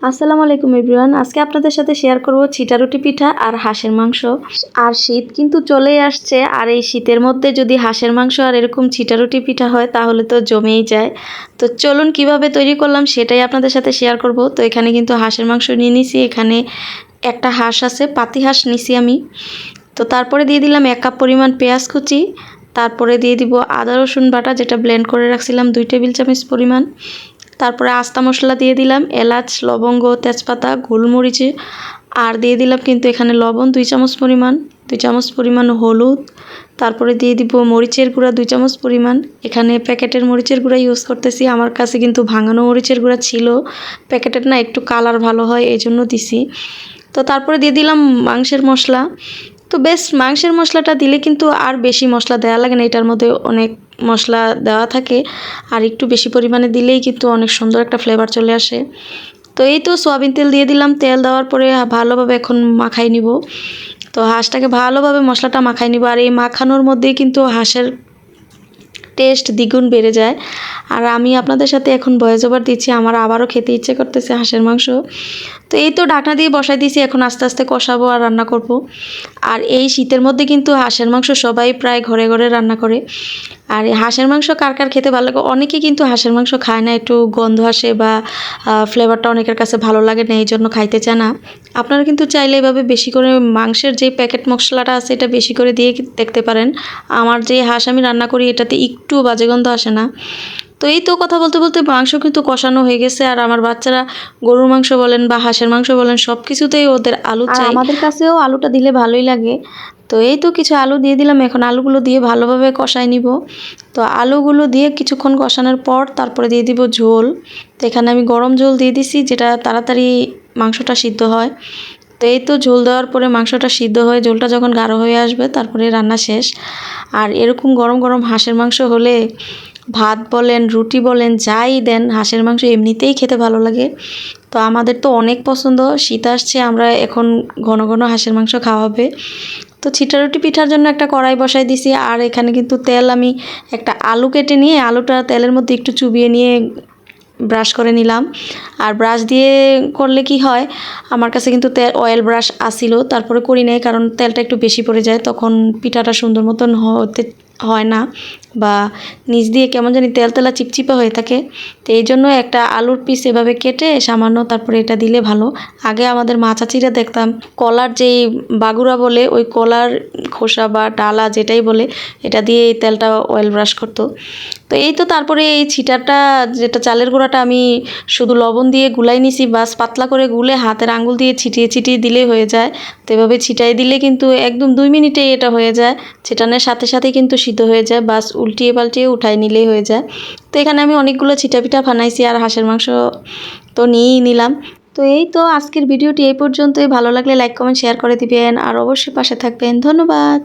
আসসালামু আলাইকুম এভরিওয়ান। আজকে আপনাদের সাথে শেয়ার করব ছিটারুটি পিঠা আর হাঁসের মাংস। আর শীত কিন্তু চলেই আসছে, আর এই শীতের মধ্যে যদি হাঁসের মাংস আর এরকম ছিটারুটি পিঠা হয় তাহলে তো জমেই যায়। তো চলুন কিভাবে তৈরি করলাম সেটাই আপনাদের সাথে শেয়ার করব। তো এখানে কিন্তু হাঁসের মাংস নিয়ে নিছি, এখানে একটা হাঁস আছে, পাতি হাঁস নিছি আমি। তো তারপরে দিয়ে দিলাম 1 কাপ পরিমাণ পেঁয়াজ কুচি, তারপরে দিয়ে দিব আদা রসুন বাটা যেটা ব্লেন্ড করে রাখছিলাম 2 টেবিল চামচ পরিমাণ। তারপরে আস্তা মশলা দিয়ে দিলাম, এলাচ, লবঙ্গ, তেজপাতা, গোলমরিচ, আর দিয়ে দিলাম কিন্তু এখানে লবণ 2 চামচ পরিমাণ, 2 চামচ পরিমাণ হলুদ। তারপরে দিয়ে দিব মরিচের গুঁড়া 2 চামচ পরিমাণ। এখানে প্যাকেটের মরিচের গুঁড়া ইউজ করতেছি, আমার কাছে কিন্তু ভাঙানো মরিচের গুঁড়া ছিল, প্যাকেটের না একটু কালার ভালো হয় এই জন্য দিছি। তো তারপরে দিয়ে দিলাম মাংসের মশলা। তো বেশ, মাংসের মশলাটা দিলে কিন্তু আর বেশি মশলা দেওয়া লাগে না, এটার মধ্যে অনেক মশলা দেওয়া থাকে, আর একটু বেশি পরিমাণে দিলেই কিন্তু অনেক সুন্দর একটা ফ্লেভার চলে আসে। তো এই তো সয়াবিন তেল দিয়ে দিলাম, তেল দেওয়ার পরে ভালোভাবে এখন মাখাই নিব। তো হাঁসটাকে ভালোভাবে মশলাটা মাখাই নিব, আর এই মাখানোর মধ্যেই কিন্তু হাঁসের টেস্ট দ্বিগুণ বেড়ে যায়। আর আমি আপনাদের সাথে এখন ভয়েস ওভার দিচ্ছি, আমার আবারও খেতে ইচ্ছে করতেছে হাঁসের মাংস। তো এই তো ঢাকনা দিয়ে বসাই দিয়েছি, এখন আস্তে আস্তে কষাবো আর রান্না করব। আর এই শীতের মধ্যে কিন্তু হাঁসের মাংস সবাই প্রায় ঘরে ঘরে রান্না করে। আর এই হাঁসের মাংস কার কার খেতে ভালো লাগে, অনেকে কিন্তু হাঁসের মাংস খায় না, একটু গন্ধ আসে বা ফ্লেভারটা অনেকের কাছে ভালো লাগে না, এই জন্য খাইতে চায় না। আপনারা কিন্তু চাইলে এভাবে বেশি করে মাংসের যে প্যাকেট মশলাটা আছে এটা বেশি করে দিয়ে দেখতে পারেন। আমার যে হাঁস আমি রান্না করি এটাতে একটু বাজে গন্ধ আসে না। তো এই তো কথা বলতে বলতে মাংস কিন্তু কষানো হয়ে গেছে, আর আমার বাচ্চারা গরুর মাংস বলেন বা হাঁসের মাংস বলেন সব কিছুতেই ওদের আলু চাই, আমাদের কাছেও আলুটা দিলে ভালোই লাগে। তো এই তো কিছু আলু দিয়ে দিলাম, এখন আলুগুলো দিয়ে ভালোভাবে কষাই নিব। তো আলুগুলো দিয়ে কিছুক্ষণ কষানোর পর তারপরে দিয়ে দিব ঝোল। তো এখানে আমি গরম ঝোল দিয়ে দিছি, যেটা তাড়াতাড়ি মাংসটা সিদ্ধ হয়। তো এই তো ঝোল দেওয়ার পরে মাংসটা সিদ্ধ হয়ে ঝোলটা যখন গাঢ় হয়ে আসবে তারপরে রান্না শেষ। আর এরকম গরম গরম হাঁসের মাংস হলে ভাত বলেন, রুটি বলেন, যাই দেন, হাঁসের মাংস এমনিতেই খেতে ভালো লাগে। তো আমাদের তো অনেক পছন্দ, শীত আসছে, আমরা এখন ঘন ঘন হাঁসের মাংস খাওয়া হবে। তো ছিটারুটি পিঠার জন্য একটা কড়াই বসাই দিছি, আর এখানে কিন্তু তেল আমি একটা আলু কেটে নিয়ে আলুটা তেলের মধ্যে একটু চুবিয়ে নিয়ে ব্রাশ করে নিলাম। আর ব্রাশ দিয়ে করলে কি হয়, আমার কাছে কিন্তু অয়েল ব্রাশ আসিল, তারপরে করি নাই কারণ তেলটা একটু বেশি পড়ে যায়, তখন পিঠাটা সুন্দর মতন হতে হয় না, বা নিচ দিয়ে কেমন জানি তেল তেলা চিপচিপা হয়ে থাকে। তো এই জন্য একটা আলুর পিস এভাবে কেটে সামান্য তারপরে এটা দিলে ভালো। আগে আমাদের মা চাচিরা দেখতাম কলার যেই বাগুড়া বলে, ওই কলার খোসা বা ডালা যেটাই বলে, এটা দিয়ে এই তেলটা অয়েল ব্রাশ করতো। তো এই তো তারপরে এই ছিটাটা, যেটা চালের গুঁড়াটা আমি শুধু লবণ দিয়ে গুলাই নিছি, বাস পাতলা করে গুলে হাতের আঙুল দিয়ে ছিটিয়ে ছিটিয়ে দিলেই হয়ে যায়। তো এভাবে ছিটাই দিলে কিন্তু একদম 2 মিনিটেই এটা হয়ে যায়, ছিটানোর সাথে সাথেই কিন্তু সিদ্ধ হয়ে যায়, বাস উল্টিয়ে পাল্টিয়ে উঠাই নিলেই হয়ে যায়। তো এখানে আমি অনেকগুলো ছিটা পিঠা বানাইছি, আর হাঁসের মাংস তো নিয়েই নিলাম। তো এই তো আজকের ভিডিওটি এই পর্যন্তই, ভালো লাগলে লাইক কমেন্ট শেয়ার করে দিবেন, আর অবশ্যই পাশে থাকবেন। ধন্যবাদ।